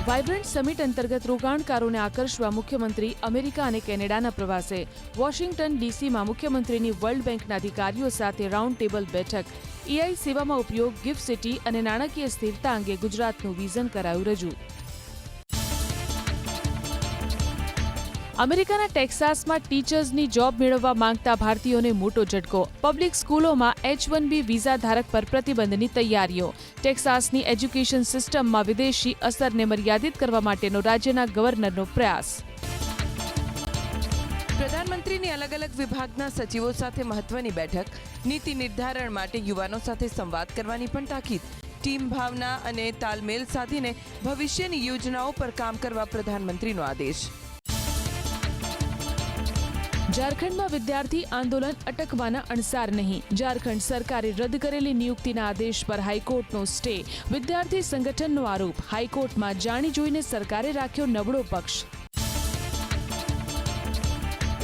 Vibrant summit અંતર્ગત રોકાણકારોને આકર્ષવા મુખ્યમંત્રી અમેરિકા અને કેનેડાના પ્રવાસે વોશિંગ્ટન ડીસીમાં મુખ્યમંત્રીની વર્લ્ડ બેંકના અધિકારીઓ સાથે રાઉન્ડ ટેબલ બેઠક. એઆઈ સેવામાં ઉપયોગ, ગિફ્ટ સિટી અને નાણાકીય સ્થિરતા અંગે ગુજરાતનું વિઝન કરાયું રજૂ. અમેરિકાના ટેક્સાસમાં ટીચર્સની જોબ મેળવવા માંગતા ભારતીયોને મોટો ઝટકો. પબ્લિક સ્કૂલોમાં H-1B વિઝા ધારક પર પ્રતિબંધની તૈયારીઓ. ટેક્સાસની એજ્યુકેશન સિસ્ટમમાં વિદેશી અસરને મર્યાદિત કરવા માટેનો રાજ્યના ગવર્નરનો પ્રયાસ. પ્રધાનમંત્રીની અલગ અલગ વિભાગના સચિવો સાથે મહત્વની બેઠક. નીતિ નિર્ધારણ માટે યુવાનો સાથે સંવાદ કરવાની પણ તાકીદ. ટીમ ભાવના અને તાલમેલ સાધીને ભવિષ્યની યોજનાઓ પર કામ કરવા પ્રધાનમંત્રીનો આદેશ. ઝારખંડમાં વિદ્યાર્થી આંદોલન અટકવાના અણસાર નહીં. ઝારખંડ સરકારે રદ કરેલી નિયુક્તિના આદેશ પર હાઈકોર્ટનો સ્ટે. વિદ્યાર્થી સંગઠનનો આરોપ, હાઈકોર્ટમાં જાણી જોઈને સરકારે રાખ્યો નબળો પક્ષ.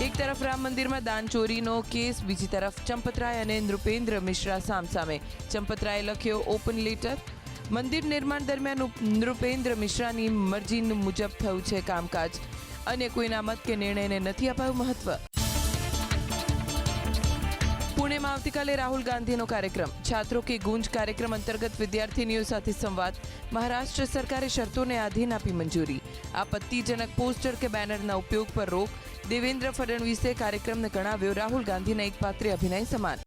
એક તરફ રામ મંદિરમાં દાન ચોરીનો કેસ, બીજી તરફ ચંપતરાય અને નૃપેન્દ્ર મિશ્રા સામસામે. ચંપતરાયે લખ્યો ઓપન લેટર. મંદિર નિર્માણ દરમિયાન નૃપેન્દ્ર મિશ્રાની મરજી મુજબ થયું છે કામકાજ. અન્ય કોઈના મત કે નિર્ણયને નથી અપાયું મહત્વ. પુણેમાં આવતીકાલે રાહુલ ગાંધીનો કાર્યક્રમ. છાત્રો કે ગુંજ કાર્યક્રમ અંતર્ગત વિદ્યાર્થીનીઓ સાથે સંવાદ. મહારાષ્ટ્ર સરકારે શરતોને આધીન આપી મંજૂરી. આપત્તિજનક પોસ્ટર કે બેનરના ઉપયોગ પર રોક. દેવેન્દ્ર ફડણવીસે કાર્યક્રમને ગણાવ્યો રાહુલ ગાંધીના એકપાત્રીય અભિનય સમાન.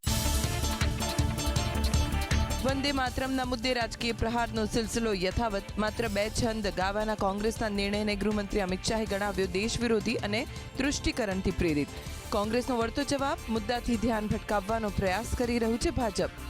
વંદે માતરમના મુદ્દે રાજકીય પ્રહારનો સિલસિલો યથાવત. માત્ર 2 છંદ ગાવાના કોંગ્રેસના નિર્ણયને ગૃહમંત્રી અમિત શાહે ગણાવ્યો દેશ વિરોધી અને તૃષ્ટિકરણથી પ્રેરિત. કોંગ્રેસનો વળતો જવાબ, મુદ્દાથી ધ્યાન ભટકાવવાનો પ્રયાસ કરી રહ્યું છે ભાજપ.